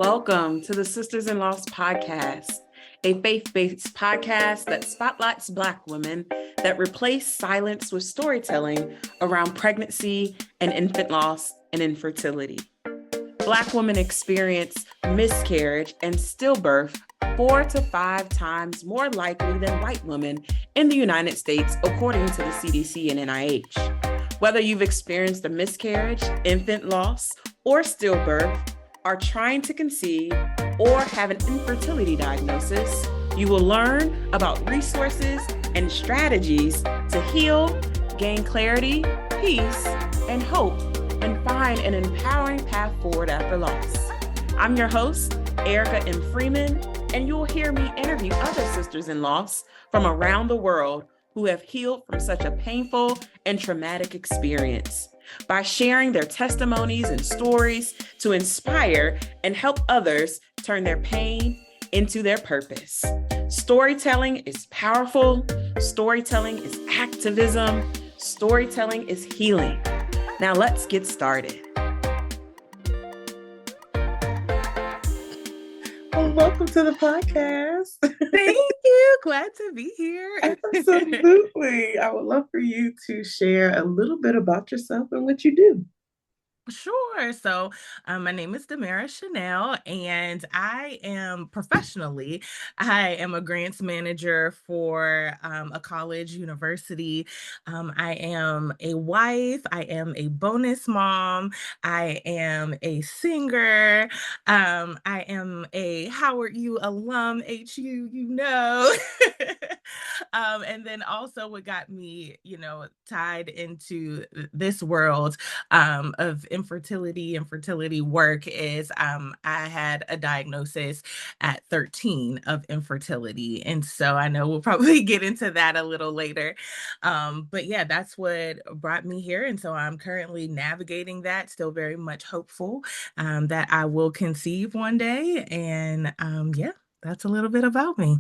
Welcome to the Sisters in Loss podcast, a faith-based podcast that spotlights Black women that replace silence with storytelling around pregnancy and infant loss and infertility. Black women experience miscarriage and stillbirth 4 to 5 times more likely than white women in the United States, according to the CDC and NIH. Whether you've experienced a miscarriage, infant loss, or stillbirth, are trying to conceive, or have an infertility diagnosis, you will learn about resources and strategies to heal, gain clarity, peace, and hope, and find an empowering path forward after loss. I'm your host, Erica M. Freeman, and you'll hear me interview other sisters in loss from around the world who have healed from such a painful and traumatic experience by sharing their testimonies and stories to inspire and help others turn their pain into their purpose. Storytelling is powerful. Storytelling is activism. Storytelling is healing. Now let's get started. Well, welcome to the podcast. Thank you. Glad to be here. Absolutely. I would love for you to share a little bit about yourself and what you do. Sure. So my name is DaMarra Chanel, and I am a grants manager for a college university. I am a wife. I am a bonus mom. I am a singer. I am a Howard U alum, HU, and then also what got me, tied into this world of infertility work is I had a diagnosis at 13 of infertility. And so I know we'll probably get into that a little later. But yeah, that's what brought me here. And so I'm currently navigating that, still very much hopeful that I will conceive one day. And yeah, that's a little bit about me.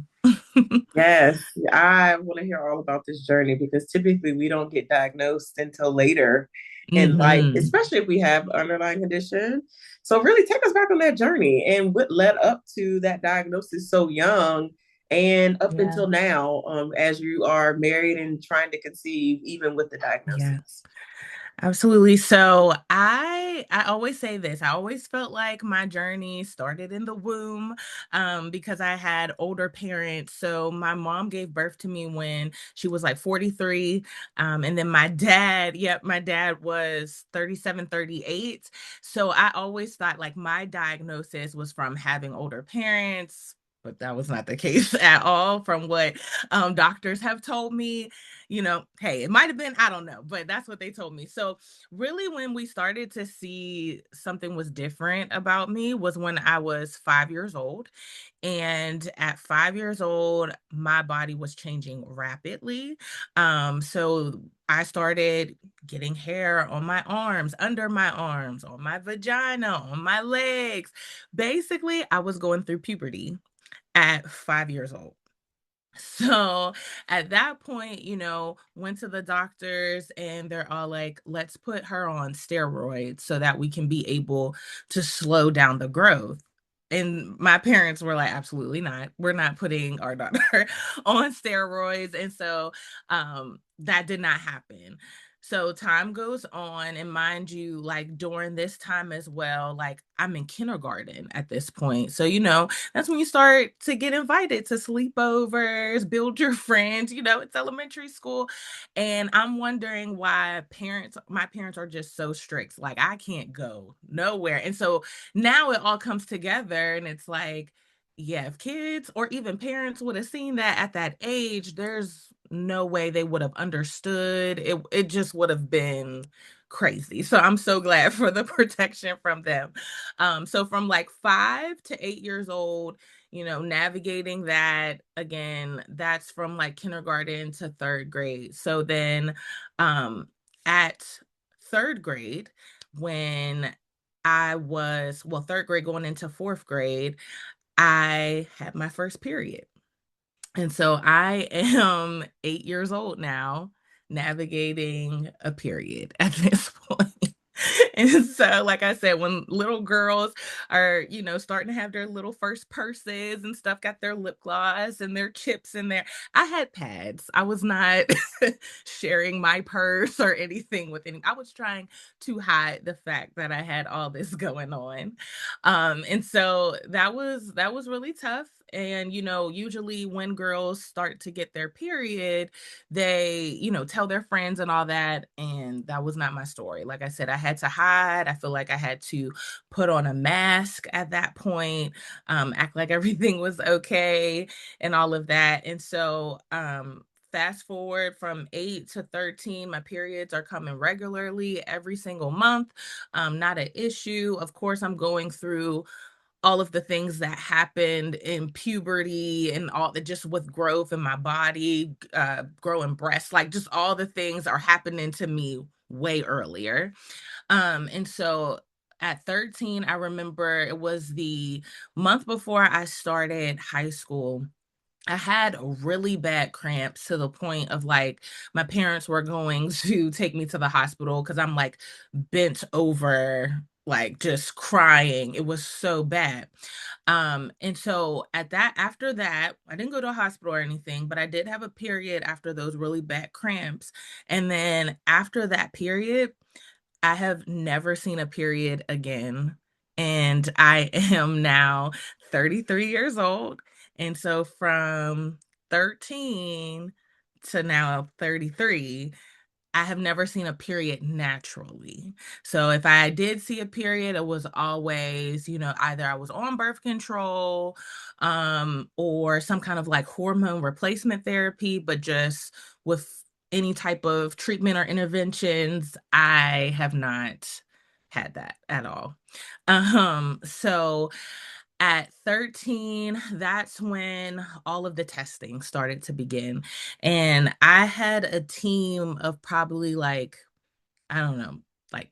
Yes, I want to hear all about this journey because typically we don't get diagnosed until later in life, especially if we have underlying condition. So really take us back on that journey and what led up to that diagnosis so young and up until now, as you are married and trying to conceive, even with the diagnosis. Yes. Absolutely. So I always say this. I always felt like my journey started in the womb because I had older parents. So my mom gave birth to me when she was like 43. And then my dad was 37, 38. So I always thought like my diagnosis was from having older parents, but that was not the case at all from what doctors have told me. Hey, it might have been, I don't know, but that's what they told me. So really when we started to see something was different about me was when I was 5 years old. And at 5 years old, my body was changing rapidly. So I started getting hair on my arms, under my arms, on my vagina, on my legs. Basically, I was going through puberty at 5 years old. So at that point, went to the doctors and they're all like, let's put her on steroids so that we can be able to slow down the growth. And my parents were like, absolutely not. We're not putting our daughter on steroids. And so that did not happen. So time goes on, and mind you, like during this time as well, like I'm in kindergarten at this point. So, that's when you start to get invited to sleepovers, build your friends, it's elementary school. And I'm wondering why my parents are just so strict. Like I can't go nowhere. And so now it all comes together and it's like, yeah, if kids or even parents would have seen that at that age, there's no way they would have understood. It just would have been crazy. So I'm so glad for the protection from them. So from like 5 to 8 years old, navigating that again, that's from like kindergarten to 3rd grade. So then at 3rd grade, when I was, 3rd grade going into 4th grade, I had my first period. And so I am 8 years old now, navigating a period at this point. And so, like I said, when little girls are, starting to have their little first purses and stuff, got their lip gloss and their chips in there, I had pads. I was not sharing my purse or anything with any. I was trying to hide the fact that I had all this going on. And so that was really tough. And usually when girls start to get their period, they tell their friends and all that, and that was not my story. Like I said, I had to hide. I feel like I had to put on a mask at that point, act like everything was okay and all of that. And so fast forward from 8 to 13, my periods are coming regularly every single month. Not an issue. Of course, I'm going through all of the things that happened in puberty and all that, just with growth in my body, growing breasts, like just all the things are happening to me way earlier. And so at 13, I remember it was the month before I started high school. I had really bad cramps to the point of like my parents were going to take me to the hospital because I'm like bent over, like just crying. It was so bad. And so after that, I didn't go to a hospital or anything, but I did have a period after those really bad cramps. And then after that period, I have never seen a period again. And I am now 33 years old. And so from 13 to now 33, I have never seen a period naturally. So if I did see a period, it was always, either I was on birth control, or some kind of like hormone replacement therapy, but just with any type of treatment or interventions, I have not had that at all. So at 13, that's when all of the testing started to begin. And I had a team of probably like, I don't know, like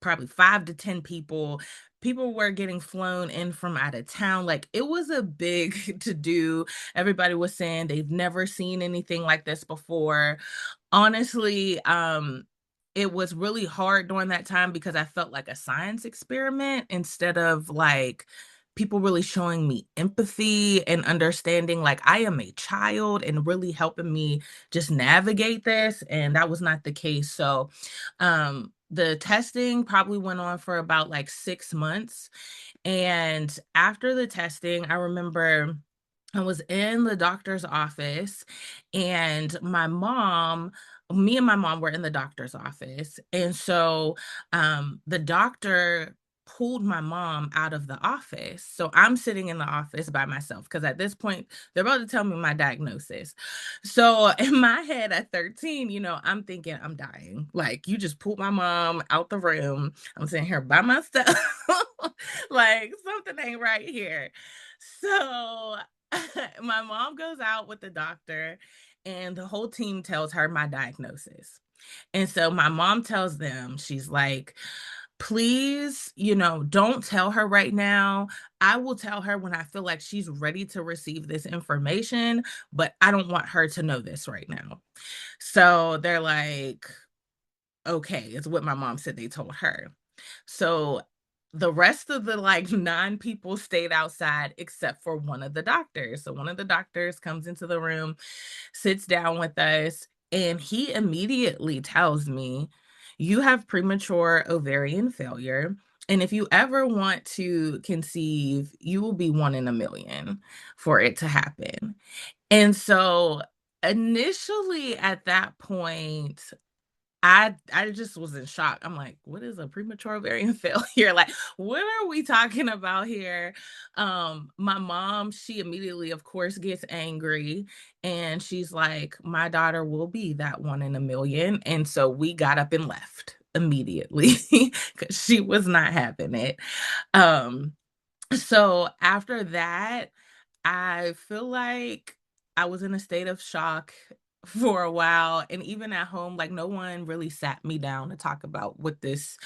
probably 5 to 10 people. People were getting flown in from out of town. Like it was a big to do. Everybody was saying they've never seen anything like this before. Honestly, it was really hard during that time because I felt like a science experiment instead of like people really showing me empathy and understanding like I am a child and really helping me just navigate this. And that was not the case. So the testing probably went on for about like 6 months. And after the testing, I remember I was in the doctor's office, and me and my mom were in the doctor's office. And so the doctor pulled my mom out of the office. So I'm sitting in the office by myself because at this point, they're about to tell me my diagnosis. So in my head at 13, I'm thinking I'm dying. Like, you just pulled my mom out the room. I'm sitting here by myself. Like, something ain't right here. So my mom goes out with the doctor, and the whole team tells her my diagnosis. And so my mom tells them, she's like, please, don't tell her right now. I will tell her when I feel like she's ready to receive this information, but I don't want her to know this right now. So they're like, okay, is what my mom said they told her. So the rest of the like 9 people stayed outside except for one of the doctors. So one of the doctors comes into the room, sits down with us, and he immediately tells me, you have premature ovarian failure. And if you ever want to conceive, you will be 1 in a million for it to happen. And so initially at that point, I just was in shock. I'm like, what is a premature ovarian failure? Like, what are we talking about here? My mom, she immediately, of course, gets angry, and she's like, my daughter will be that 1 in a million. And so we got up and left immediately because she was not having it. Um, so after that, I feel like I was in a state of shock for a while. And even at home, like no one really sat me down to talk about what this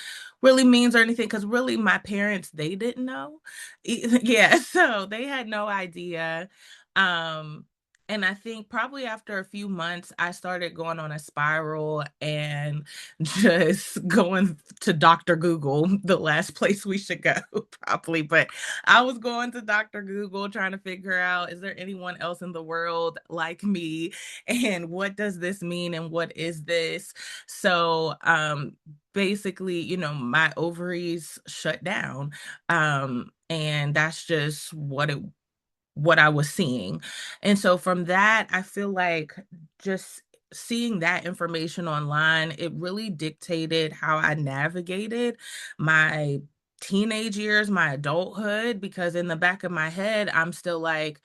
really means or anything. Cause really my parents, they didn't know. Yeah. So they had no idea. Um, And I think probably after a few months, I started going on a spiral and just going to Dr. Google, the last place we should go, probably. But I was going to Dr. Google trying to figure out, is there anyone else in the world like me? And what does this mean? And what is this? So, basically, my ovaries shut down. And that's just what I was seeing. And so from that, I feel like just seeing that information online, it really dictated how I navigated my teenage years, my adulthood, because in the back of my head, I'm still like,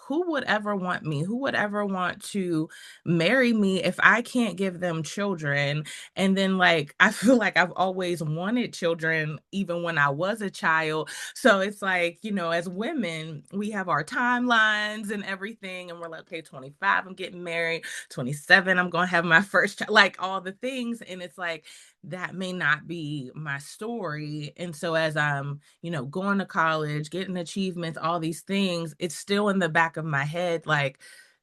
who would ever want me? Who would ever want to marry me if I can't give them children? And then, like, I feel like I've always wanted children, even when I was a child. So it's like, as women, we have our timelines and everything. And we're like, okay, 25, I'm getting married. 27, I'm going to have my first child, like all the things. And it's like, that may not be my story. And so as I'm, going to college, getting achievements, all these things, it's still in the back of my head, like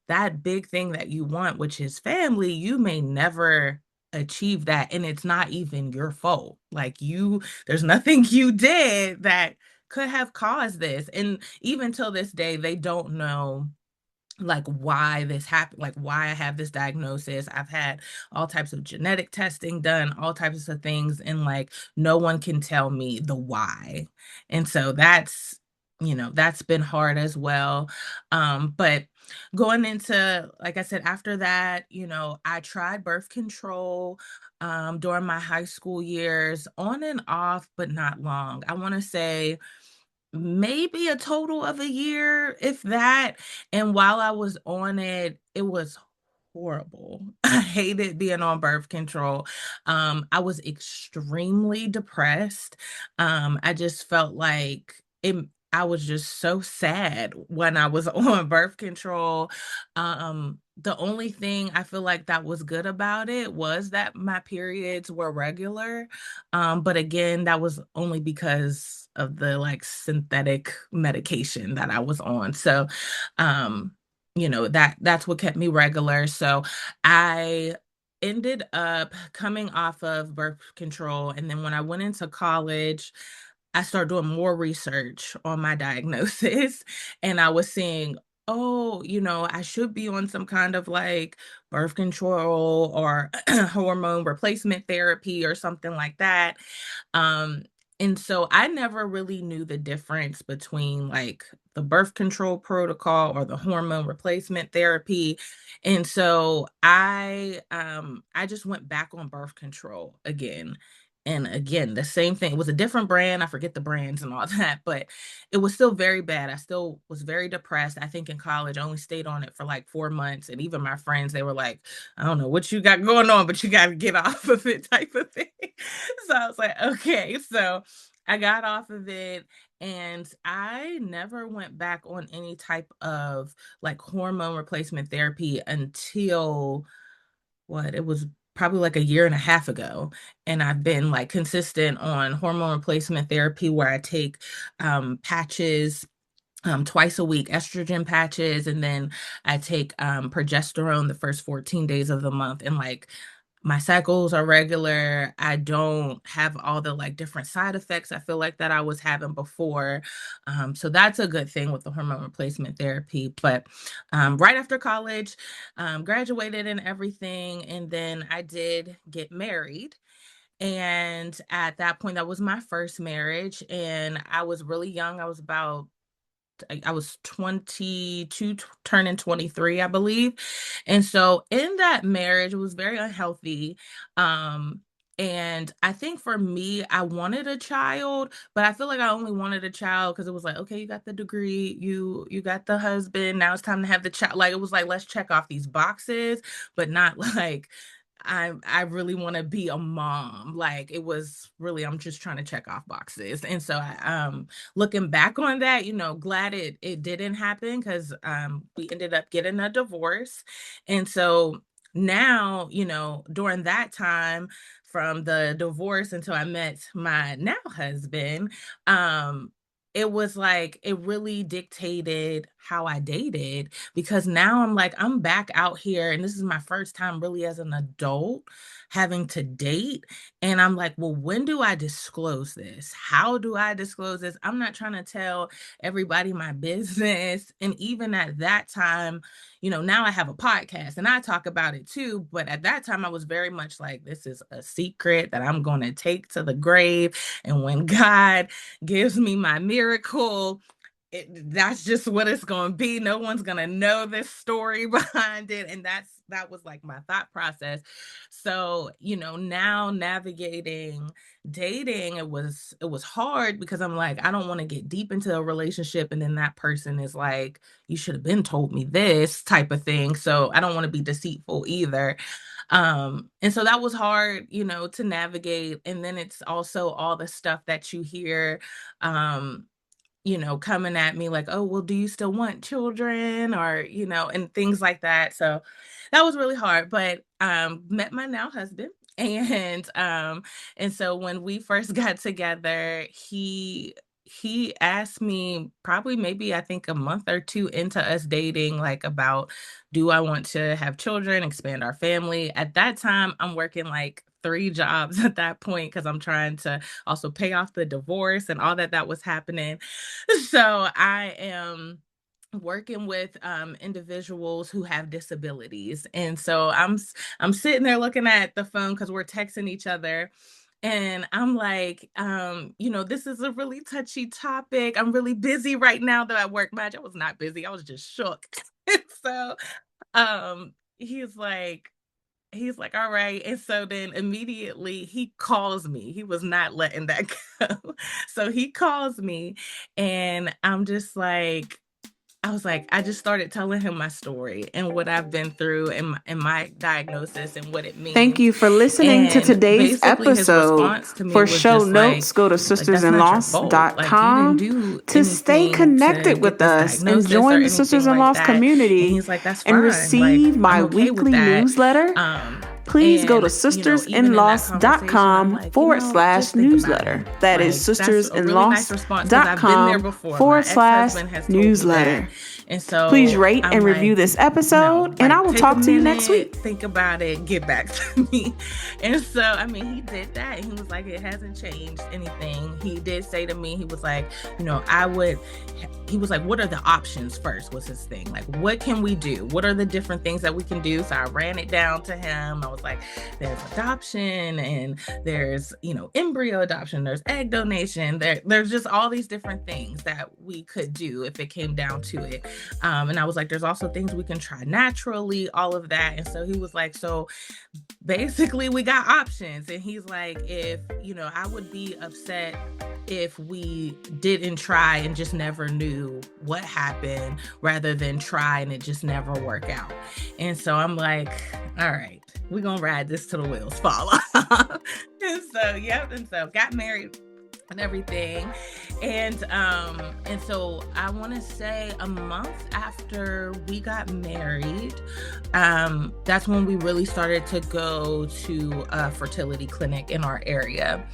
that big thing that you want, which is family, you may never achieve that. And it's not even your fault. Like there's nothing you did that could have caused this. And even till this day, they don't know like why this happened, like why I have this diagnosis. I've had all types of genetic testing done, all types of things, and like no one can tell me the why. And so that's been hard as well. But going into, like I said, after that, I tried birth control during my high school years, on and off, but not long. I want to say maybe a total of a year, if that. And while I was on it, it was horrible. I hated being on birth control. I was extremely depressed. I just felt like I was just so sad when I was on birth control. The only thing I feel like that was good about it was that my periods were regular. But again, that was only because of the like synthetic medication that I was on. So, that's what kept me regular. So I ended up coming off of birth control. And then when I went into college, I started doing more research on my diagnosis. And I was seeing, oh, I should be on some kind of like birth control or hormone replacement therapy or something like that. Um, and so I never really knew the difference between like the birth control protocol or the hormone replacement therapy. And so I just went back on birth control again. And again, the same thing. It was a different brand. I forget the brands and all that, but it was still very bad. I still was very depressed. I think in college, I only stayed on it for like 4 months. And even my friends, they were like, I don't know what you got going on, but you got to get off of it type of thing. So I was like, okay. So I got off of it and I never went back on any type of like hormone replacement therapy until it was probably like a year and a half ago. And I've been like consistent on hormone replacement therapy where I take patches twice a week, estrogen patches, and then I take progesterone the first 14 days of the month. And like my cycles are regular. I don't have all the like different side effects I feel like that I was having before. So that's a good thing with the hormone replacement therapy. But right after college, graduated and everything. And then I did get married. And at that point, that was my first marriage. And I was really young. I was 22, turning 23, I believe. And so in that marriage, it was very unhealthy. Um, and I think for me, I wanted a child, but I feel like I only wanted a child because it was like, okay, you got the degree, you got the husband, now it's time to have the child. Like it was like, let's check off these boxes, but not like I really want to be a mom. Like it was really, I'm just trying to check off boxes. And so looking back on that, glad it didn't happen because we ended up getting a divorce. And so now, during that time from the divorce until I met my now husband, um, it was like, it really dictated how I dated, because now I'm like, I'm back out here and this is my first time really as an adult having to date. And I'm like, well, when do I disclose this? How do I disclose this? I'm not trying to tell everybody my business. And even at that time, now I have a podcast and I talk about it too. But at that time, I was very much like, this is a secret that I'm going to take to the grave. And when God gives me my miracle, that's just what it's going to be. No one's going to know this story behind it. And that was like my thought process. So, now navigating dating, it was hard, because I'm like, I don't want to get deep into a relationship and then that person is like, you should have been told me this type of thing. So I don't want to be deceitful either. And so that was hard, to navigate. And then it's also all the stuff that you hear, coming at me like, oh, well, do you still want children? Or, and things like that. So that was really hard, but met my now husband. And so when we first got together, he asked me, probably maybe I think a month or two into us dating, like, about, do I want to have children, expand our family? At that time, I'm working like 3 jobs at that point, because I'm trying to also pay off the divorce and all that was happening. So I am working with individuals who have disabilities. And so I'm sitting there looking at the phone, because we're texting each other. And I'm like, this is a really touchy topic. I'm really busy right now that I work. Match. I was not busy. I was just shook. So um, he's like, all right. And so then immediately he calls me. He was not letting that go. So he calls me, and I was like, I just started telling him my story and what I've been through, and my diagnosis and what it means. Thank you for listening to today's episode. For show notes, go to sistersinloss.com to stay connected with us and join the Sisters in Loss community and receive my weekly newsletter. Please go to sistersinloss.com/newsletter. That is sistersinloss.com/newsletter. And so please rate and review this episode, and I will talk to you next week. Think about it, get back to me. And so, he did that. He was like, it hasn't changed anything. He did say to me, he was like, he was like, what are the options first, was his thing. Like, what can we do? What are the different things that we can do? So I ran it down to him. I was like, there's adoption, and there's, embryo adoption, there's egg donation. There's just all these different things that we could do if it came down to it. And I was like, there's also things we can try naturally, all of that. And so he was like, so basically we got options. And he's like, if, I would be upset if we didn't try and just never knew what happened, rather than try and it just never work out. And so I'm like, all right, we're going to ride this till the wheels fall off. And so got married and everything. And so I want to say a month after we got married, that's when we really started to go to a fertility clinic in our area.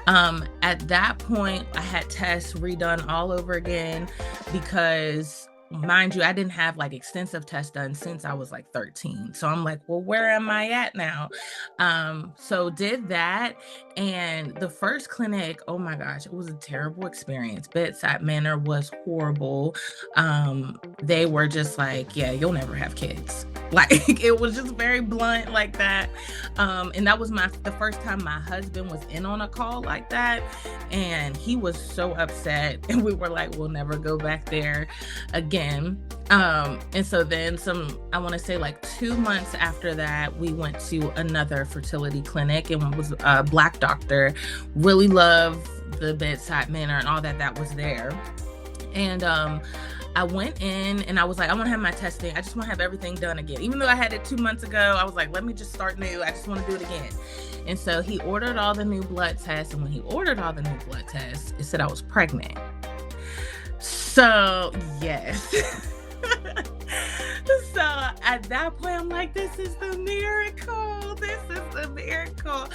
At that point, I had tests redone all over again, because, mind you, I didn't have like extensive tests done since I was like 13. So I'm like, well, where am I at now? So did that. And the first clinic, oh my gosh, it was a terrible experience. Bedside manner was horrible. They were just like, yeah, you'll never have kids. Like, it was just very blunt like that. And that was the first time my husband was in on a call like that. And he was so upset. And we were like, we'll never go back there again. And so then I want to say like 2 months after that, we went to another fertility clinic, and it was a Black doctor. Really loved the bedside manner and all that was there. And I went in and I was like, I want to have my testing. I just want to have everything done again. Even though I had it 2 months ago, I was like, let me just start new. I just want to do it again. And so he ordered all the new blood tests. And when he ordered all the new blood tests, it said I was pregnant. So, yes. So at that point, I'm like, this is the miracle. This is the miracle.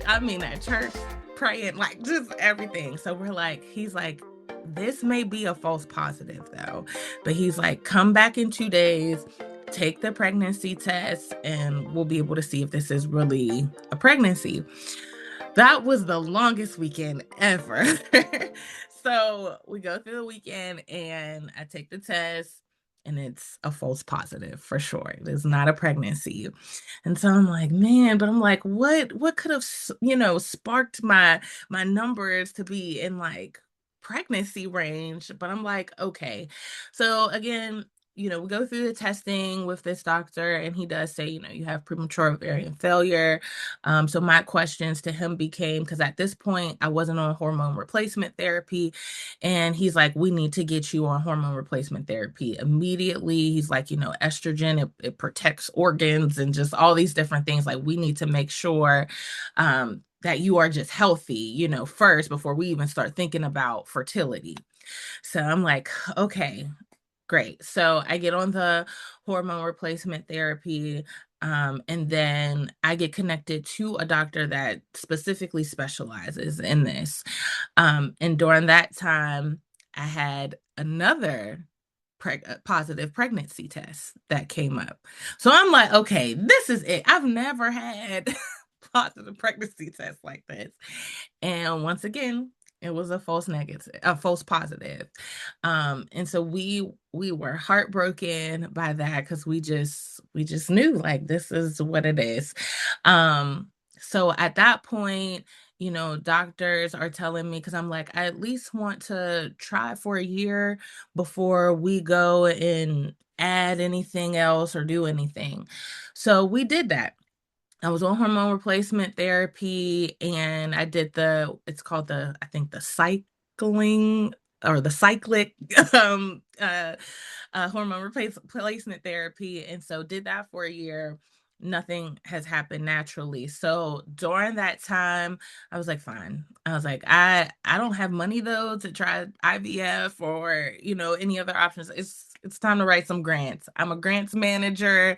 At church, praying, like, just everything. So we're like, he's like, this may be a false positive though. But he's like, come back in 2 days, take the pregnancy test, and we'll be able to see if this is really a pregnancy. That was the longest weekend ever. So we go through the weekend and I take the test and it's a false positive for sure. It is not a pregnancy. And so I'm like, man, but I'm like, what could have, sparked my numbers to be in like pregnancy range? But I'm like, okay. So again, we go through the testing with this doctor and he does say, you have premature ovarian failure. So my questions to him became, because at this point I wasn't on hormone replacement therapy, and he's like, we need to get you on hormone replacement therapy immediately. He's like, estrogen, it protects organs and just all these different things. Like, we need to make sure that you are just healthy, first before we even start thinking about fertility. So I'm like, okay, great. So I get on the hormone replacement therapy. And then I get connected to a doctor that specifically specializes in this. And during that time, I had another positive pregnancy test that came up. So I'm like, okay, this is it. I've never had positive pregnancy test like this. And once again, it was a false negative, a false positive. And so we were heartbroken by that because we just knew like this is what it is. So at that point, doctors are telling me, because I'm like, I at least want to try for a year before we go and add anything else or do anything. So we did that. I was on hormone replacement therapy and I did it's called I think the cycling or the cyclic hormone replacement therapy. And so did that for a year. Nothing has happened naturally. So during that time, I was like, fine. I was like, I don't have money though to try IVF or, any other options. It's time to write some grants. I'm a grants manager.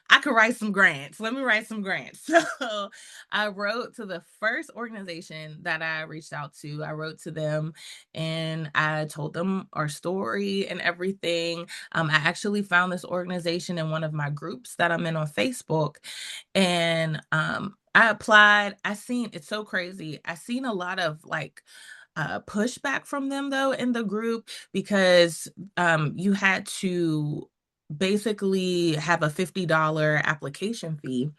I could write some grants. Let me write some grants. So I wrote to the first organization that I reached out to. I wrote to them and I told them our story and everything. I actually found this organization in one of my groups that I'm in on Facebook. And I applied. It's so crazy. I seen a lot of like pushback from them though in the group because you had to basically have a $50 application fee.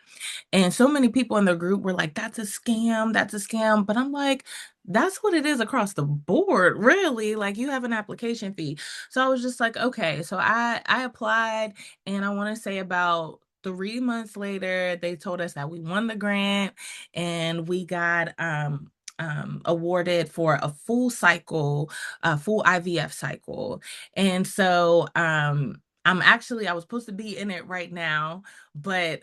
And so many people in the group were like, that's a scam, that's a scam. But I'm like, that's what it is across the board, really. Like, you have an application fee. So I was just like, okay. So I applied, and I want to say about 3 months later, they told us that we won the grant and we got awarded for a full cycle, full IVF cycle. And so I was supposed to be in it right now, but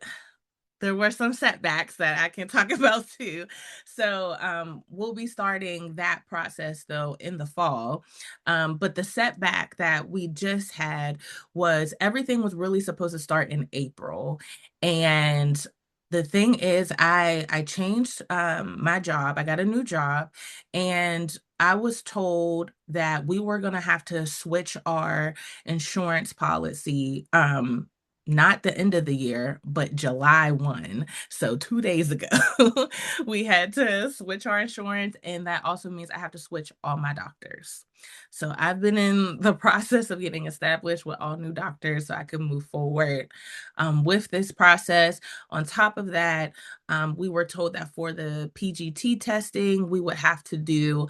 there were some setbacks that I can talk about too. So we'll be starting that process though in the fall. But the setback that we just had was everything was really supposed to start in April. And the thing is, I changed my job. I got a new job, and I was told that we were going to have to switch our insurance policy not the end of the year, but July 1. So 2 days ago, we had to switch our insurance. And that also means I have to switch all my doctors. So I've been in the process of getting established with all new doctors so I can move forward with this process. On top of that, we were told that for the PGT testing, we would have to do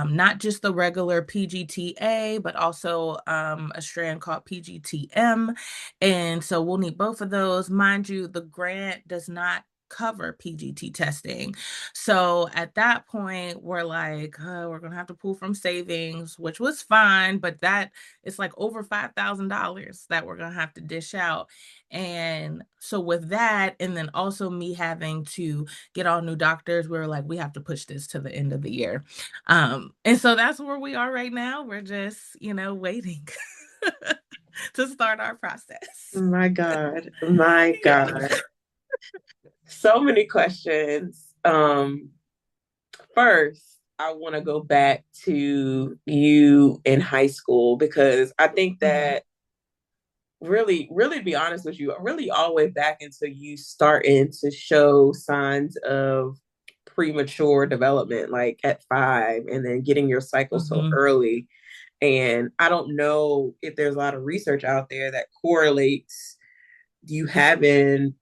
not just the regular PGTA, but also a strand called PGTM. And so we'll need both of those. Mind you, the grant does not cover PGT testing. So at that point, we're like, we're going to have to pull from savings, which was fine, but that it's like over $5,000 that we're going to have to dish out. And so with that, and then also me having to get all new doctors, we were like, we have to push this to the end of the year. And so that's where we are right now. We're just, waiting to start our process. My God. My Yeah. God. So many questions. First, I want to go back to you in high school because I think Mhm. that really, really to be honest with you, really all the way back until you starting to show signs of premature development, like at 5, and then getting your cycle so Mhm. early. And I don't know if there's a lot of research out there that correlates you having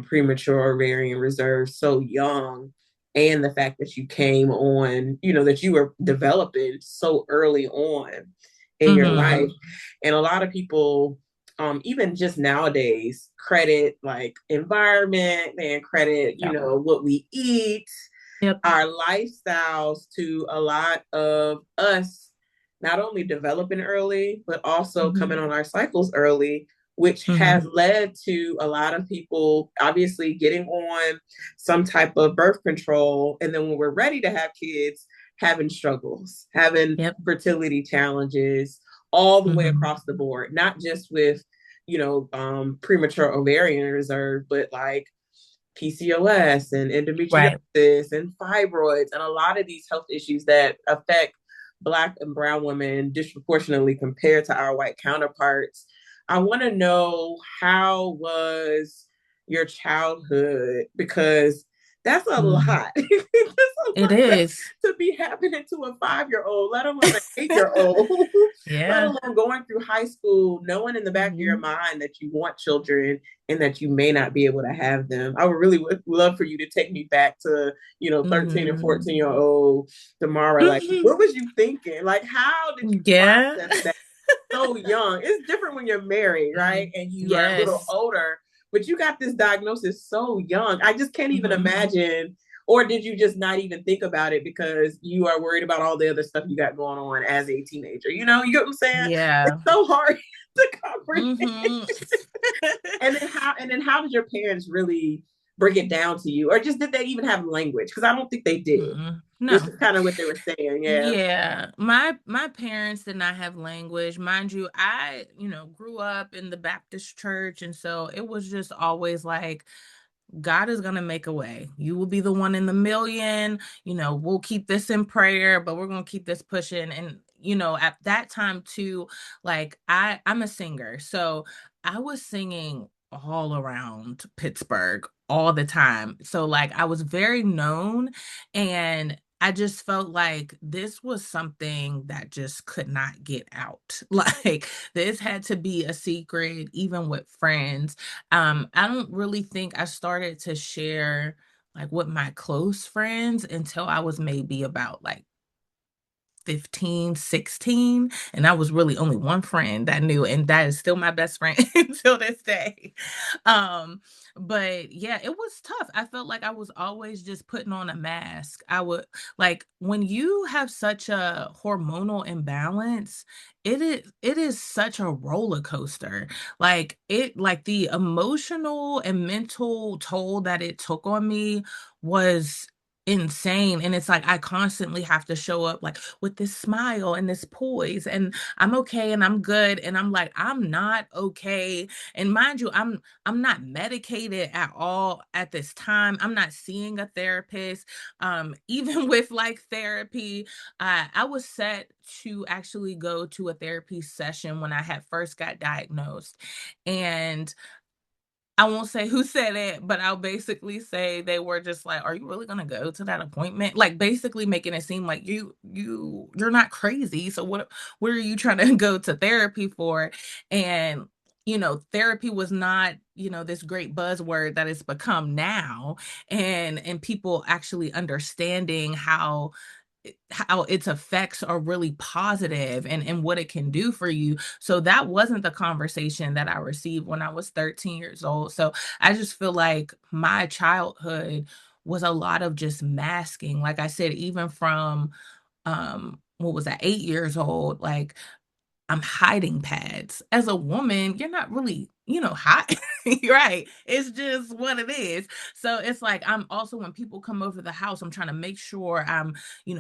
premature ovarian reserve so young and the fact that you came on, that you were developing so early on in your life. Mhm. And a lot of people, even just nowadays, credit like environment and credit, Yep. what we eat, Yep. our lifestyles to a lot of us not only developing early, but also coming Mhm. on our cycles early, which has Mhm. led to a lot of people obviously getting on some type of birth control. And then when we're ready to have kids, having struggles, having Yep. fertility challenges all the way Mhm. across the board, not just with, premature ovarian reserve, but like PCOS and Right. endometriosis and fibroids and a lot of these health issues that affect Black and Brown women disproportionately compared to our white counterparts. I want to know, how was your childhood? Because that's a Mm. lot. That's a It lot is. to be happening to a 5-year-old, let alone an 8-year-old, let Yeah. alone going through high school, knowing in the back of your Mhm. mind that you want children and that you may not be able to have them. I would really love for you to take me back to, 13 and Mhm. 14-year-old DaMarra. Like, what was you thinking? Like, how did you Yeah. process that so young? It's different when you're married, right? Mhm. And you are a little Yes. older, but you got this diagnosis so young. I just can't even Mhm. imagine. Or did you just not even think about it because you are worried about all the other stuff you got going on as a teenager? You get what I'm saying? It's Yeah. so hard to comprehend. Mhm. And then how did your parents really break it down to you? Or just did they even have language? Because I don't think they did. Mm-mm. This No. is kind of what they were saying. Yeah. Yeah, my parents did not have language. Mind you, I, grew up in the Baptist church, and so it was just always like God is going to make a way. You will be the one in the million. We'll keep this in prayer, but we're going to keep this pushing. And, at that time too, like I'm a singer. So I was singing all around Pittsburgh all the time. So like I was very known, and I just felt like this was something that just could not get out. Like this had to be a secret, even with friends. I don't really think I started to share like with my close friends until I was maybe about like 15, 16, and I was really only one friend that knew, and that is still my best friend until this day. Um, but yeah, it was tough. I felt like I was always just putting on a mask. I would like when you have such a hormonal imbalance, it is such a roller coaster. Like the emotional and mental toll that it took on me was insane. And it's like I constantly have to show up like with this smile and this poise, and I'm okay and I'm good, and I'm like I'm not okay. And mind you, I'm not medicated at all at this time. I'm not seeing a therapist. Even with like therapy, I was set to actually go to a therapy session when I had first got diagnosed. And I won't say who said it, but I'll basically say they were just like, "Are you really gonna go to that appointment?" Like basically making it seem like you're not crazy. So what are you trying to go to therapy for? And therapy was not, this great buzzword that it's become now, and people actually understanding how its effects are really positive, and what it can do for you. So that wasn't the conversation that I received when I was 13 years old. So I just feel like my childhood was a lot of just masking. Like I said, even from what was that, 8 years old, like I'm hiding pads. As a woman, you're not really hot. Right. It's just what it is. So it's like I'm also, when people come over the house, I'm trying to make sure I'm,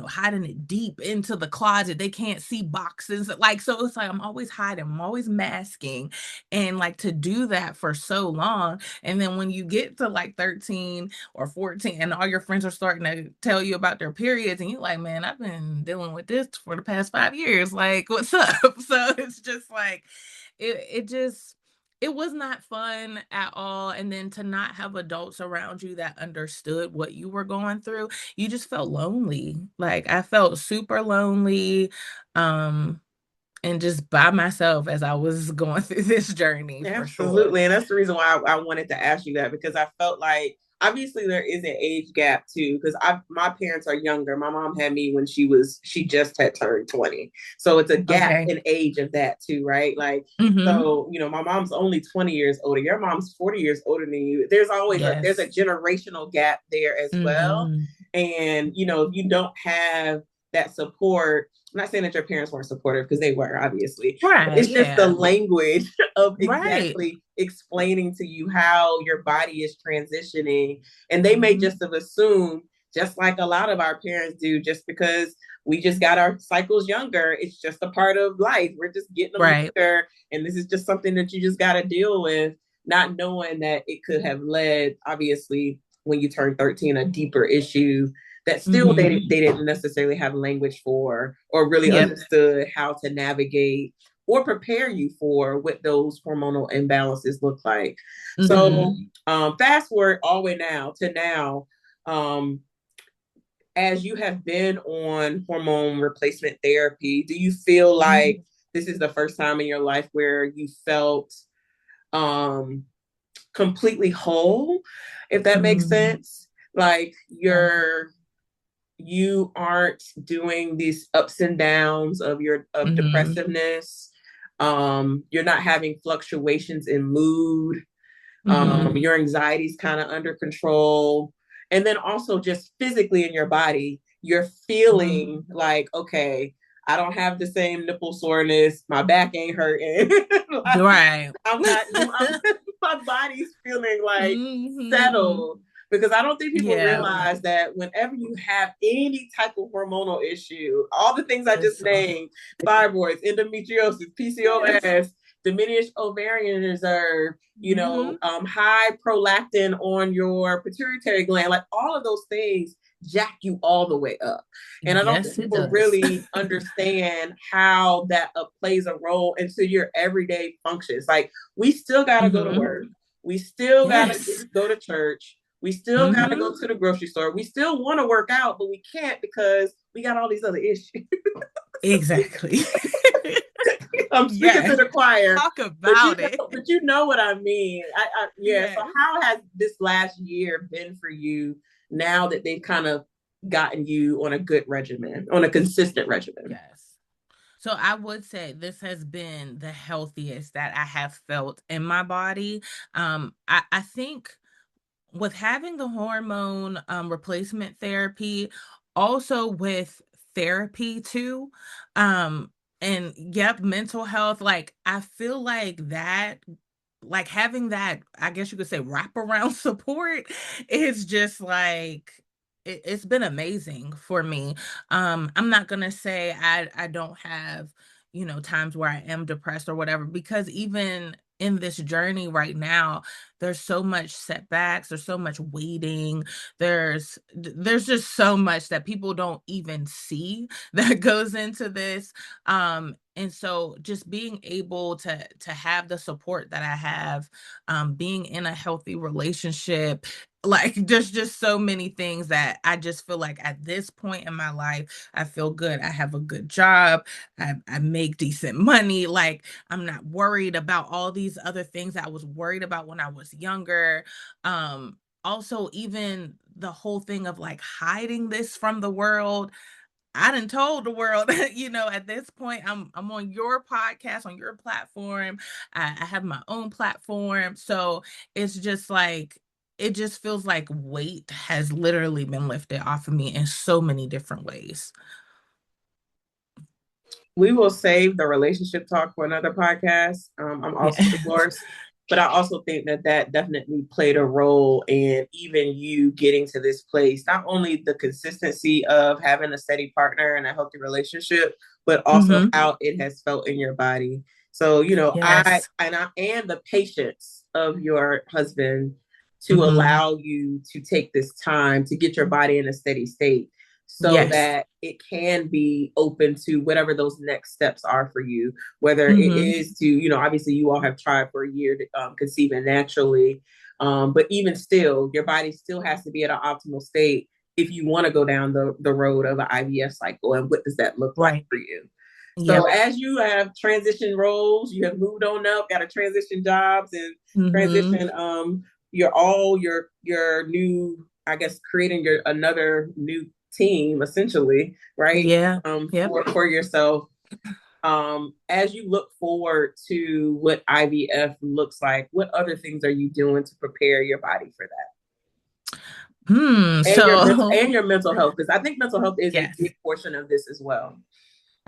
hiding it deep into the closet. They can't see boxes. Like, so it's like I'm always hiding, I'm always masking. And like to do that for so long. And then when you get to like 13 or 14 and all your friends are starting to tell you about their periods, and you're like, man, I've been dealing with this for the past 5 years. Like, what's up? So it's just like it just it was not fun at all. And then to not have adults around you that understood what you were going through, you just felt lonely. Like I felt super lonely, um, and just by myself as I was going through this journey for sure. Absolutely. And that's the reason why I wanted to ask you that, because I felt like obviously there is an age gap too, because I my parents are younger. My mom had me when she just had turned 20. So it's a gap Okay. in age of that too, right? Like, Mm-hmm. so, my mom's only 20 years older. Your mom's 40 years older than you. There's a Yes. generational gap there as well. Mm-hmm. And, if you don't have that support, I'm not saying that your parents weren't supportive, because they were, obviously. But Right. it's just the Yeah. language of Right. exactly explaining to you how your body is transitioning. And they may Mm-hmm. just have assumed, just like a lot of our parents do, just because we just got our cycles younger, it's just a part of life. We're just getting them Right. younger. And this is just something that you just got to deal with, not knowing that it could have led, obviously, when you turn 13, a deeper issue that still Mm-hmm. they didn't necessarily have language for, or really Yep. understood how to navigate or prepare you for what those hormonal imbalances look like. Mm-hmm. So fast forward all the way now to now, um, as you have been on hormone replacement therapy, do you feel like this is the first time in your life where you felt um, completely whole, if that makes Mm-hmm. sense? Like Yeah. you aren't doing these ups and downs of Mm-hmm. depressiveness. You're not having fluctuations in mood. Mm-hmm. Your anxiety's kind of under control. And then also just physically in your body, you're Mm-hmm. feeling like, okay, I don't have the same nipple soreness. My back ain't hurting. Like, Right. I'm not, my body's feeling like Mm-hmm. settled. Because I don't think people Yeah. realize that whenever you have any type of hormonal issue, all the things I just It's named, fibroids, endometriosis, yes. PCOS, diminished ovarian reserve, Mm-hmm. high prolactin on your pituitary gland, like all of those things jack you all the way up. And I don't think Yes, it people does. really understand how that plays a role into your everyday functions. Like, we still got to go to Mm-hmm. work. We still got to Yes. go to church. We still got to Mm-hmm. go to the grocery store. We still want to work out, but we can't because we got all these other issues. Exactly. I'm speaking to Yes. the choir, Talk but about it. you know what I mean. Yeah. So Yes. how has this last year been for you now that they've kind of gotten you on a good regimen, on a consistent regimen? Yes. So I would say this has been the healthiest that I have felt in my body. I think with having the hormone replacement therapy, also with therapy too, um, and yep, mental health, like I feel like that, like having that, I guess you could say wraparound support is just like it's been amazing for me. I'm not gonna say I don't have, times where I am depressed or whatever, because even in this journey right now, there's so much setbacks, there's so much waiting, there's just so much that people don't even see that goes into this. And so just being able to have the support that I have, being in a healthy relationship, like there's just so many things that I just feel like at this point in my life, I feel good. I have a good job. I make decent money. Like I'm not worried about all these other things that I was worried about when I was younger. Also, even the whole thing of like hiding this from the world, I done told the world, at this point, I'm on your podcast, on your platform. I have my own platform. So it's just like it just feels like weight has literally been lifted off of me in so many different ways. We will save the relationship talk for another podcast. I'm Yeah. also divorced. But I also think that that definitely played a role in even you getting to this place. Not only the consistency of having a steady partner and a healthy relationship, but also Mm-hmm. how it has felt in your body. So, you know, Yes. I and the patience of your husband to Mm-hmm. allow you to take this time to get your body in a steady state so Yes. that it can be open to whatever those next steps are for you, whether it Mm-hmm. is to, you know, obviously you all have tried for a year to conceive naturally, but even still your body still has to be at an optimal state if you want to go down the road of an IVF cycle. And what does that look like Right. for you? So Yep. as you have transition roles, you have moved on up, got to transition jobs and Mm-hmm. transition your new, I guess, creating your another new team essentially, right? Yeah. Yep. For yourself. As you look forward to what IVF looks like, what other things are you doing to prepare your body for Hmm. that? And your mental So health, because I think mental health is a yes. big portion of this as well.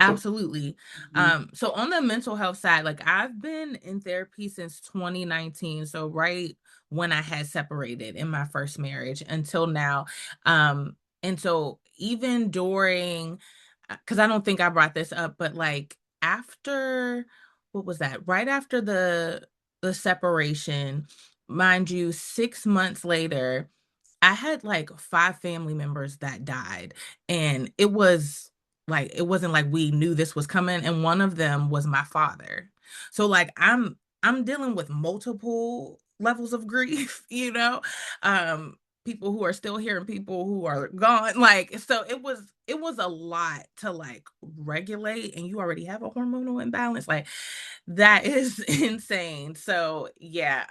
Absolutely. Mm-hmm. So on the mental health side, like I've been in therapy since 2019. So right when I had separated in my first marriage until now. And so even during, because I don't think I brought this up, but like after, what was that? Right after the separation, mind you, 6 months later, I had like five family members that died. And it was like it wasn't like we knew this was coming, and one of them was my father. So like I'm dealing with multiple levels of grief, people who are still here and people who are gone. Like so it was a lot to like regulate, and you already have a hormonal imbalance. Like that is insane. So yeah,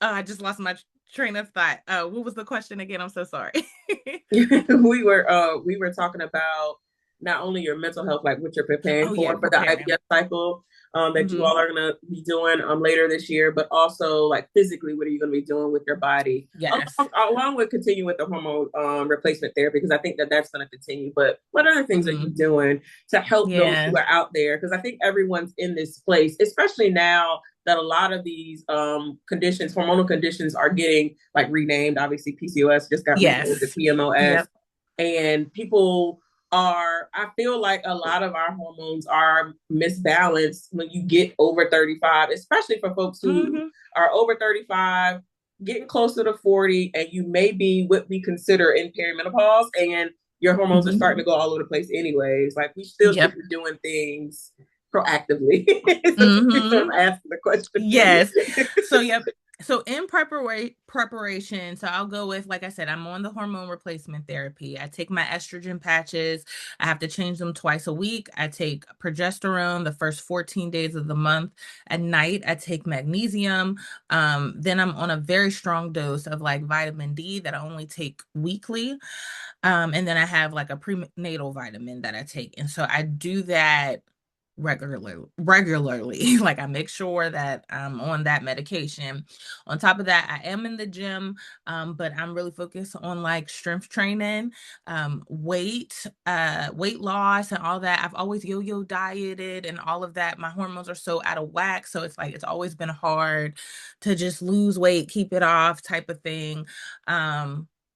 I just lost my train of thought. What was the question again? I'm so sorry. We were talking about not only your mental health, like what you're preparing Oh yeah, for the preparing. IVF cycle that you Hmm. all are going to be doing later this year, but also like physically, what are you going to be doing with your body, Yes. along with continuing with the hormone replacement therapy, because I think that that's going to continue. But what other things are you Hmm. doing to help those Yeah. who are out there? Because I think everyone's in this place, especially now that a lot of these conditions, hormonal conditions, are getting like renamed. Obviously, PCOS just got renamed to Yes. PMOS, Yep. and people are. I feel like a lot of our hormones are misbalanced when you get over 35, especially for folks who Hmm. are over 35, getting closer to 40, and you may be what we consider in perimenopause, and your hormones are Hmm. starting to go all over the place anyways. Like we still should Yep. be doing things proactively. That's the reason Hmm. I'm asking the question for you. Yes. So yep. So in preparation, so I'll go with, like I said, I'm on the hormone replacement therapy. I take my estrogen patches. I have to change them twice a week. I take progesterone the first 14 days of the month. At night, I take magnesium. Then I'm on a very strong dose of like vitamin D that I only take weekly. And then I have like a prenatal vitamin that I take. And so I do that regularly. Like I make sure that I'm on that medication. On top of that, I am in the gym, but I'm really focused on like strength training, weight loss and all that. I've always yo-yo dieted and all of that. My hormones are so out of whack. So it's like it's always been hard to just lose weight, keep it off type of thing.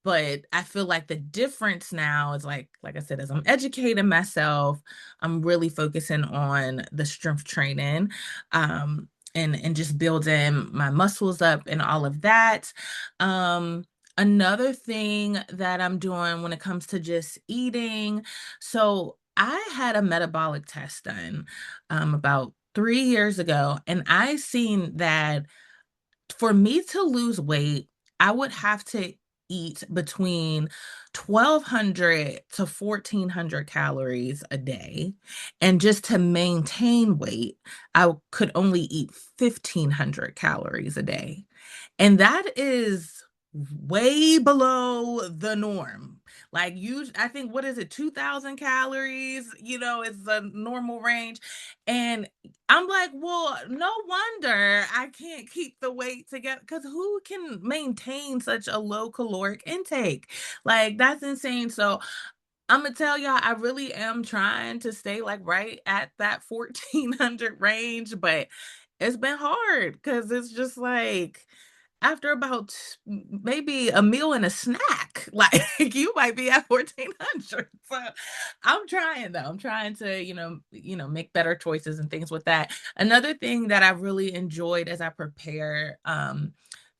But I feel like the difference now is like I said, as I'm educating myself, I'm really focusing on the strength training, and just building my muscles up and all of that. Um, Another thing that I'm doing when it comes to just eating, so I had a metabolic test done about 3 years ago, and I seen that for me to lose weight, I would have to eat between 1,200 to 1,400 calories a day. And just to maintain weight, I could only eat 1,500 calories a day. And that is way below the norm. Like you, I think, what is it, 2,000 calories, is the normal range. And I'm like, well, no wonder I can't keep the weight together, because who can maintain such a low caloric intake? Like that's insane. So I'm gonna tell y'all, I really am trying to stay like right at that 1,400 range, but It's been hard because it's just like after about maybe a meal and a snack, like you might be at 1400. So I'm trying though. I'm trying to, make better choices and things with that. Another thing that I really enjoyed as I prepare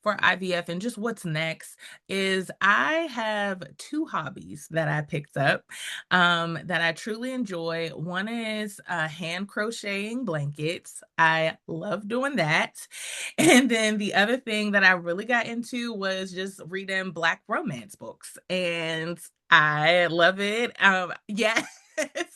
for IVF and just what's next is I have two hobbies that I picked up that I truly enjoy. One is hand crocheting blankets. I love doing that. And then the other thing that I really got into was just reading Black romance books. And I love it. Yes. And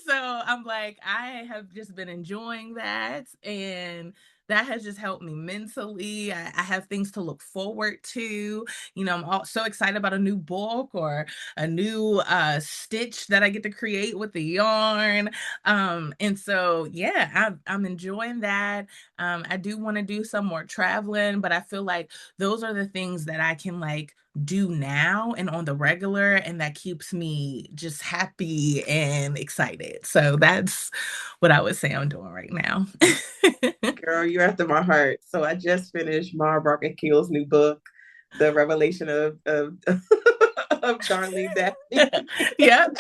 so I'm like, I have just been enjoying that. And that has just helped me mentally. I have things to look forward to. I'm so excited about a new book or a new stitch that I get to create with the yarn. And so, yeah, I'm enjoying that. I do want to do some more traveling, but I feel like those are the things that I can like do now and on the regular, and that keeps me just happy and excited. So that's what I would say I'm doing right now. Girl, you're after my heart. So I just finished Mara King's new book, The Revelation of of Darlene Daphne. Yep.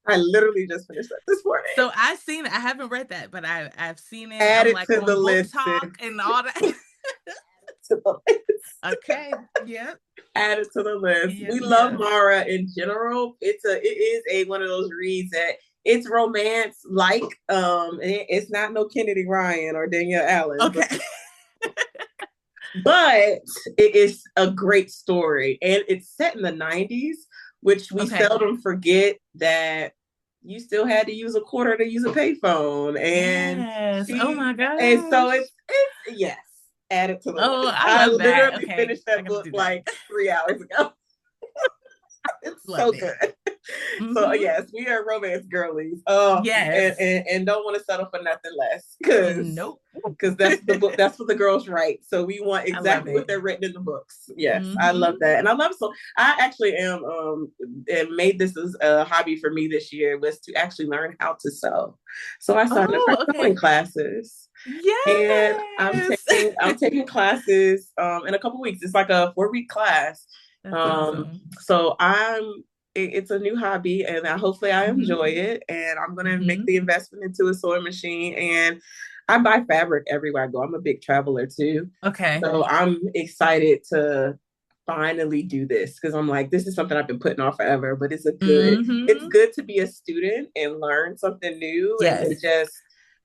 I literally just finished that this morning. So I've seen it. I haven't read that, but I've seen it. Add I'm it like to the on Book list. Talk and all that. To the list. Okay. Yep. Add it to the list. Yep. We love Yep. Mara in general. It is a one of those reads that it's romance like it's not no Kennedy Ryan or Danielle Allen, Okay. but it is a great story, and it's set in the 90s, which we Okay. seldom forget that you still had to use a quarter to use a payphone, and Yes. Oh my and so gosh. it's yes, add it to the Oh, list. I I love that. literally Okay. finished I that gotta book do that. like 3 hours ago. It's so Love it. good. So Mm-hmm. yes, we are romance girlies. Oh, Yes. and don't want to settle for nothing less, because Nope. that's the book. That's what the girls write. So we want I love exactly what it. they're written in the books. Yes, I love Mm-hmm. that, and I love so. I actually am and made this as a hobby for me this year was to actually learn how to sew. So I signed up for Oh, sewing okay. classes, and Yes. I'm taking classes in a couple weeks. It's like a 4-week class. That's Um, awesome. so it's a new hobby, and hopefully I Mm-hmm. enjoy it, and I'm gonna make Mm-hmm. the investment into a sewing machine. And I buy fabric everywhere I go. I'm a big traveler too, Okay. so I'm excited to finally do this, because I'm like, this is something I've been putting off forever, but it's Mm-hmm. good to be a student and learn something new, and then Yes. just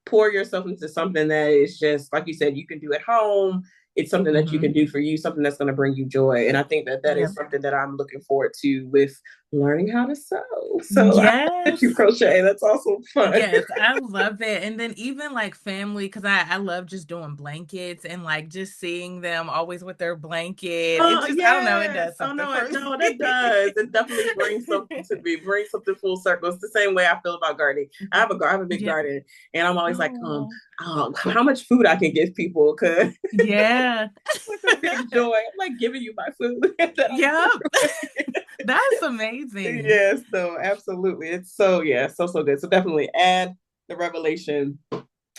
pour yourself into something that is just like you said, you can do at home. It's something that you Mm-hmm. can do for you, something that's going to bring you joy. And I think that is Yep. something that I'm looking forward to with learning how to sew. So I let you Yes. crochet. That's also fun. Yes, I love it. And then even like family, because I love just doing blankets and like just seeing them always with their blanket. It Oh just, I don't know, it yes. does Oh something no, for no, me. that does. It definitely brings something to me. Brings something full circle. It's the same way I feel about gardening. I have a big Yeah. garden, and I'm always like, Oh, how much food I can give people, because yeah. it's a big joy. I'm like giving you my food that I Yep. grew. That's amazing. Yes, no, absolutely. It's so yeah, so good. So definitely add the revelation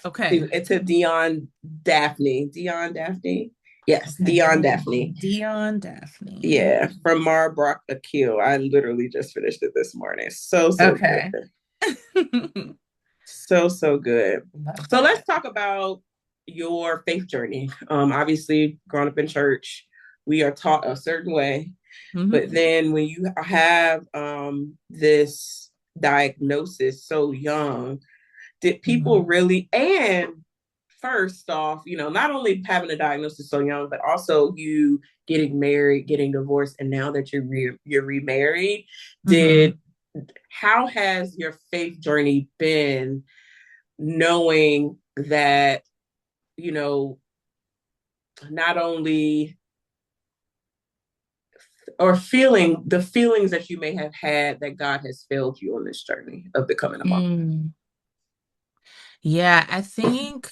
Okay. to Dion Daphne. Dion Daphne. Yes, Okay. Dion Daphne. Dion Daphne. Yeah, from Mara Brock Akil. I literally just finished it this morning. So Okay. good. So good. Love So let's that. talk about your faith journey. Obviously, growing up in church, we are taught a certain way, but Hmm. then when you have this diagnosis so young, did people Hmm. really, and first off, not only having a diagnosis so young, but also you getting married, getting divorced, and now that you're remarried, Hmm. did how has your faith journey been, knowing that, you know, not only or feeling the feelings that you may have had that God has failed you on this journey of becoming a mom? Mm. Yeah, I think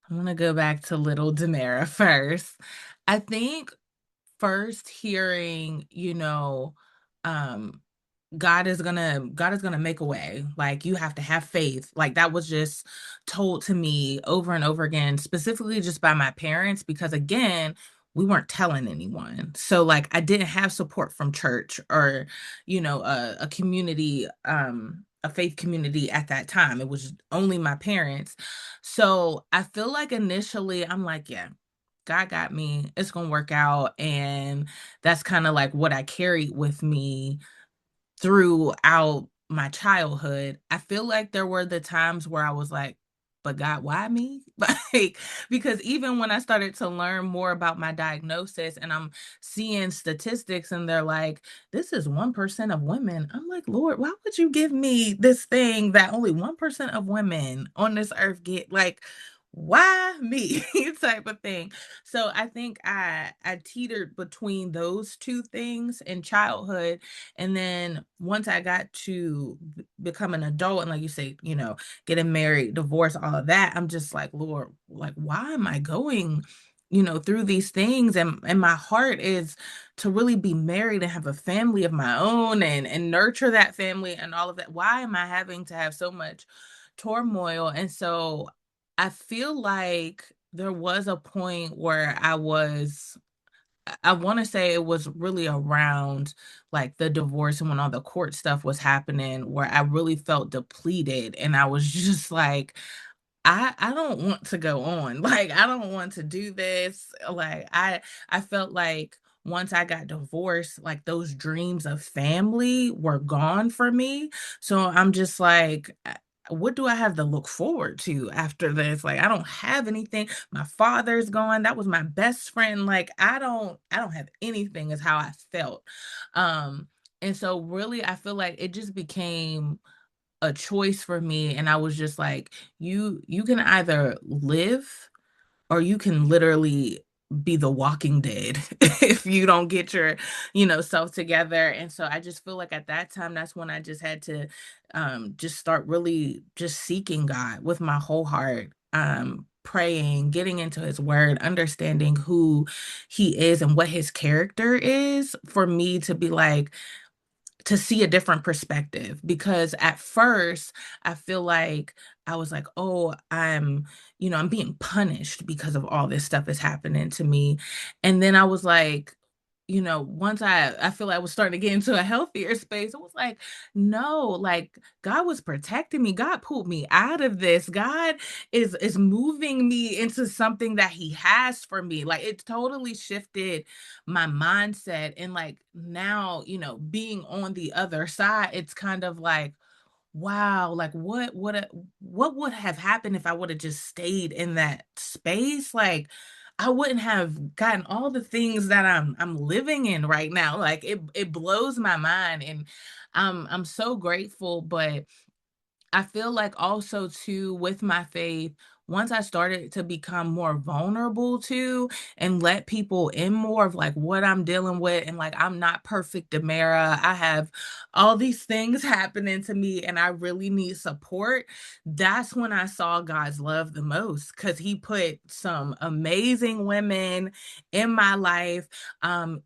I'm gonna go back to little DaMarra first. I think first hearing, um, God is gonna make a way. Like, you have to have faith. Like, that was just told to me over and over again, specifically just by my parents, because again, we weren't telling anyone. So like, I didn't have support from church or, a community, a faith community at that time. It was only my parents. So I feel like initially I'm like, yeah, God got me. It's gonna work out. And that's kind of like what I carried with me throughout my childhood. I feel like there were the times where I was like, but God, why me? Like, because even when I started to learn more about my diagnosis and I'm seeing statistics and they're like, this is 1% of women. I'm like, Lord, why would you give me this thing that only 1% of women on this earth get? Like, why me? Type of thing. So I think I teetered between those two things in childhood, and then once I got to become an adult and, like you say, getting married, divorce, all of that, I'm just like, Lord, like, why am I going, through these things? And my heart is to really be married and have a family of my own and nurture that family and all of that. Why am I having to have so much turmoil? And so I feel like there was a point where I want to say it was really around like the divorce and when all the court stuff was happening, where I really felt depleted and I was just like, I don't want to go on. Like, I don't want to do this. Like, I felt like once I got divorced, like those dreams of family were gone for me. So I'm just like, what do I have to look forward to after this? Like, I don't have anything. My father's gone. That was my best friend. Like, I don't have anything is how I felt. Um and so really I feel like it just became a choice for me, and I was just like, you can either live or you can literally be the walking dead if you don't get your self together. And so I just feel like at that time, that's when I just had to just start really just seeking God with my whole heart, praying, getting into his word, understanding who he is and what his character is, for me to be like, to see a different perspective. Because at first I feel like I was like, oh, I'm being punished because of all this stuff is happening to me. And then I was like, once I feel like I was starting to get into a healthier space, it was like, no, like, God was protecting me. God pulled me out of this. God is moving me into something that he has for me. Like, it totally shifted my mindset. And like, now, being on the other side, it's kind of like, wow, like, what would have happened if I would have just stayed in that space? Like, I wouldn't have gotten all the things that I'm living in right now. Like, it blows my mind. And I'm so grateful. But I feel like also too, with my faith, once I started to become more vulnerable to and let people in more of like what I'm dealing with, and like, I'm not perfect, DaMarra. I have all these things happening to me and I really need support. That's when I saw God's love the most, because he put some amazing women in my life.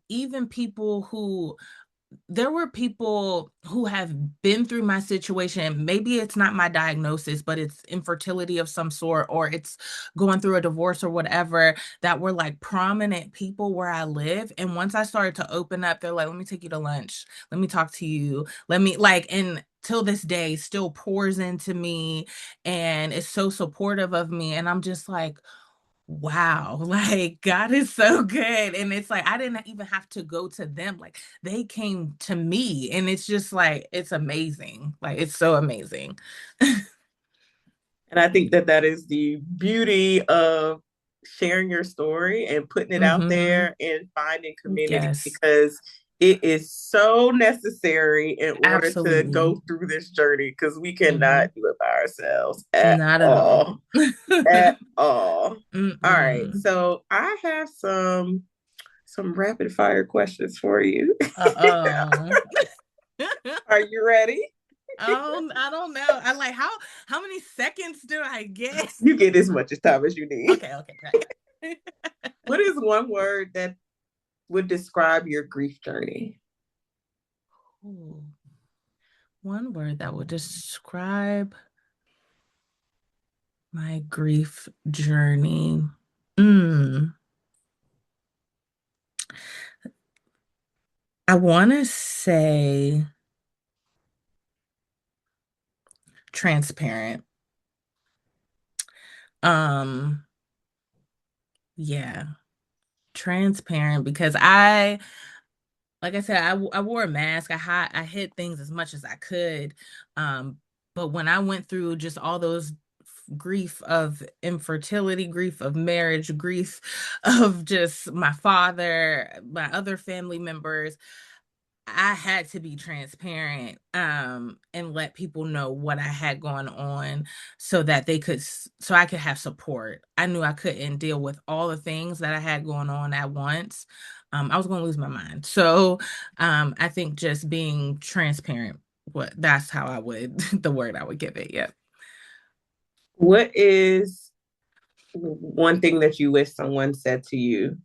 Even people who There were people who have been through my situation. Maybe it's not my diagnosis, but it's infertility of some sort, or it's going through a divorce or whatever, that were like prominent people where I live. And once I started to open up, they're like, let me take you to lunch. Let me talk to you. Let me, like, and till this day still pours into me and is so supportive of me. And I'm just like, wow, like, God is so good. And it's like, I didn't even have to go to them. Like, they came to me. And it's just like, it's amazing. Like, it's so amazing. And I think that that is the beauty of sharing your story and putting it out Hmm. there and finding community, Yes, because it is so necessary in order to absolutely. go through this journey, because we cannot Hmm. do it by ourselves at Not at all. all. At all. All right. Mm-mm. So I have some rapid fire questions for you. Uh-oh. Are you ready? Oh, I don't know. I like, how many seconds do I get? You get as much as time as you need. Okay, okay. What is one word that would describe your grief journey? Ooh. One word that would describe my grief journey. Mm, I want to say transparent. Um, yeah, transparent because like I said, I wore a mask. I hid things as much as I could. Um, but when I went through just all those grief of infertility, grief of marriage, grief of just my father, my other family members, I had to be transparent and let people know what I had going on so that so I could have support. I knew I couldn't deal with all the things that I had going on at once. I was going to lose my mind. So I think just being transparent, that's how I would the word I would give it. Yep. What is one thing that you wish someone said to you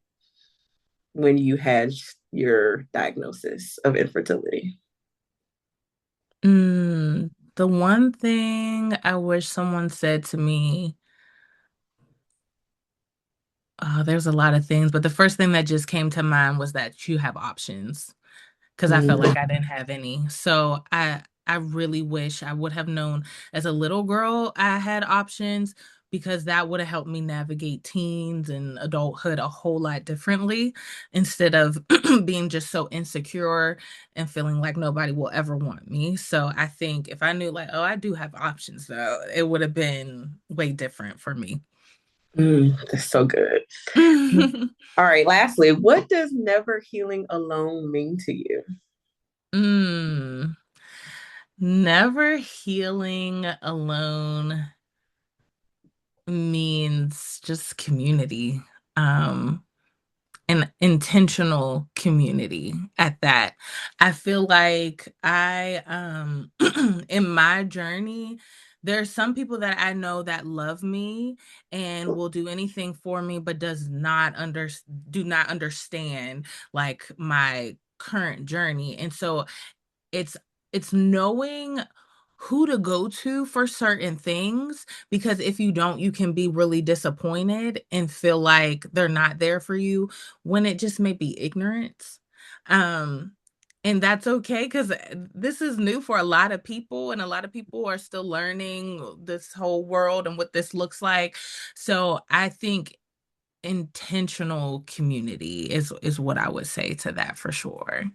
when you had your diagnosis of infertility? The one thing I wish someone said to me, there's a lot of things, but the first thing that just came to mind was that you have options because I felt like I didn't have any. So I really wish I would have known as a little girl I had options because that would have helped me navigate teens and adulthood a whole lot differently instead of being just so insecure and feeling like nobody will ever want me. So I think if I knew like, oh, I do have options though, it would have been way different for me. That's so good. All right, lastly, what does never healing alone mean to you? mm. Never healing alone means just community, um, an intentional community at that. I feel like in my journey, there are some people that I know that love me and will do anything for me, but do not understand like my current journey. And so it's it's knowing who to go to for certain things because if you don't, you can be really disappointed and feel like they're not there for you when it just may be ignorance. Um, and that's okay because this is new for a lot of people, and a lot of people are still learning this whole world and what this looks like. So I think intentional community is what I would say to that for sure.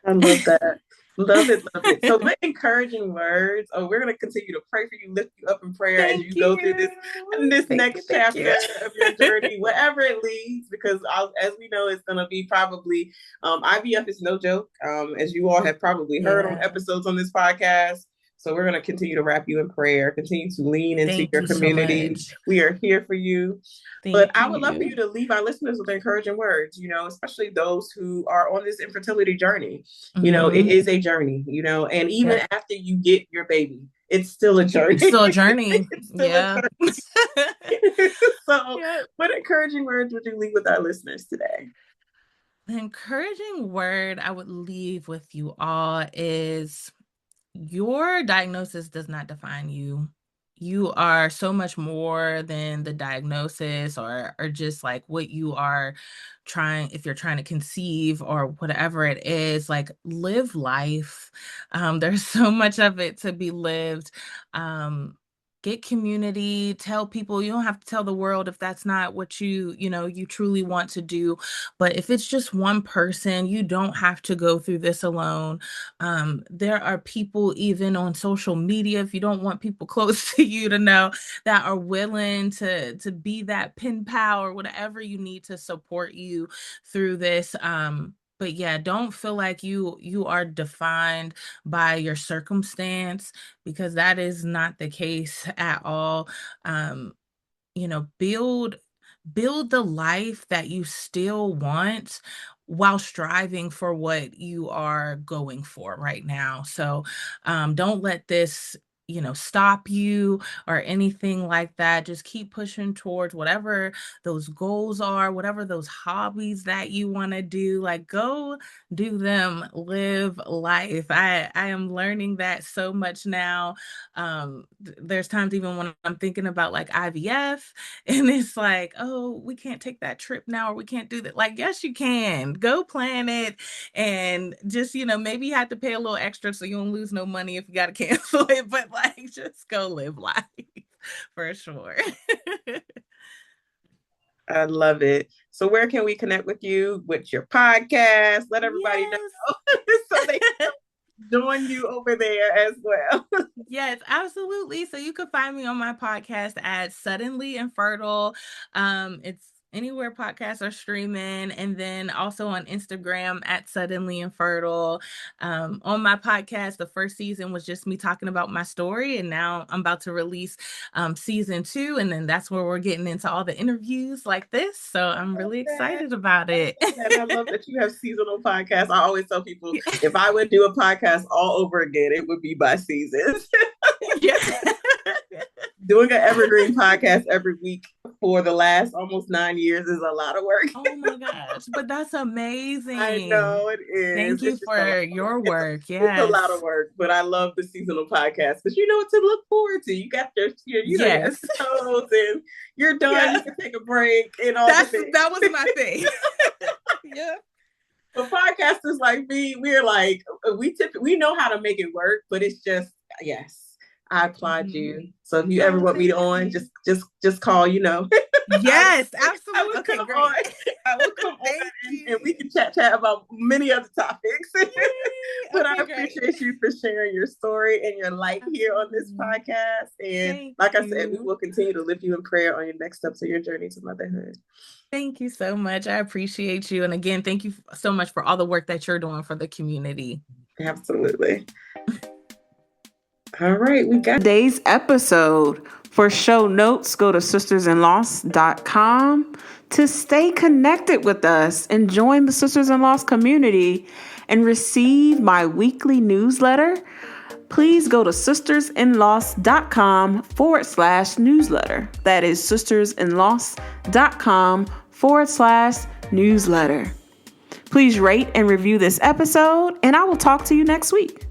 I love that. Love it, love it. So, what encouraging words? Oh, we're going to continue to pray for you, lift you up in prayer as Thank you go through this you. Thank you. next Thank you. chapter of your journey, whatever it leads. Because as we know, it's going to be probably IVF is no joke, as you all have probably heard on Yeah. episodes on this podcast. So we're going to continue to wrap you in prayer, continue to lean into Thank your you so community. much. We are here for you. But Thank I would love for you. you to leave our listeners with encouraging words, especially those who are on this infertility journey. It Hmm. is a journey, and even Yep. after you get your baby, it's still a journey. It's still a journey. It's still a Yeah. journey. So, Yep. what encouraging words would you leave with our listeners today? The encouraging word I would leave with you all is your diagnosis does not define you. You are so much more than the diagnosis or just like what you are trying, if you're trying to conceive or whatever it is, like live life. There's so much of it to be lived. Get community, tell people. You don't have to tell the world if that's not what you truly want to do. But if it's just one person, you don't have to go through this alone. There are people even on social media, if you don't want people close to you to know, that are willing to be that pen pal or whatever you need to support you through this. But yeah, don't feel like you are defined by your circumstance because that is not the case at all. Um, build the life that you still want while striving for what you are going for right now. So don't let this stop you or anything like that. Just keep pushing towards whatever those goals are, whatever those hobbies that you want to do. Like, go do them, live life. I am learning that so much now. There's times even when I'm thinking about like IVF and it's like, oh, we can't take that trip now, or we can't do that. Like, yes, you can. Go plan it, and just, maybe you have to pay a little extra so you don't lose no money if you got to cancel it, but like, just go live life for sure. I love it. So where can we connect with you with your podcast? Let everybody know so they can join you over there as well. Yes, absolutely. So you can find me on my podcast at Suddenly Infertile. It's anywhere podcasts are streaming, and then also on Instagram at Suddenly Infertile. On my podcast, the first season was just me talking about my story, and now I'm about to release season 2, and then that's where we're getting into all the interviews like this. So I'm really excited about it. And I love that you have seasonal podcasts. I always tell people if I would do a podcast all over again, it would be by seasons. Yeah. Doing an evergreen podcast every week for the last almost 9 years is a lot of work. Oh my gosh, but that's amazing. I know it is. Thank you for your work. Yes. It's a lot of work, but I love the seasonal podcast because you know what to look forward to. You got your yes. toes and you're done. Yes. You can take a break and all that was my thing. Yeah. But podcasters like me, we're like, we know how to make it work, but it's just, yes. I applaud you. So if you ever want me on, just call, Yes, absolutely. I will come on. I will come on and we can chat about many other topics. But I appreciate you for sharing your story and your life here on this podcast. And I said, we will continue to lift you in prayer on your next steps of your journey to motherhood. Thank you so much. I appreciate you. And again, thank you so much for all the work that you're doing for the community. Absolutely. All right, we got today's episode. For show notes, go to sistersinloss.com to stay connected with us and join the Sisters in Loss community and receive my weekly newsletter. Please go to sistersinloss.com/newsletter. That is sistersinloss.com/newsletter. Please rate and review this episode, and I will talk to you next week.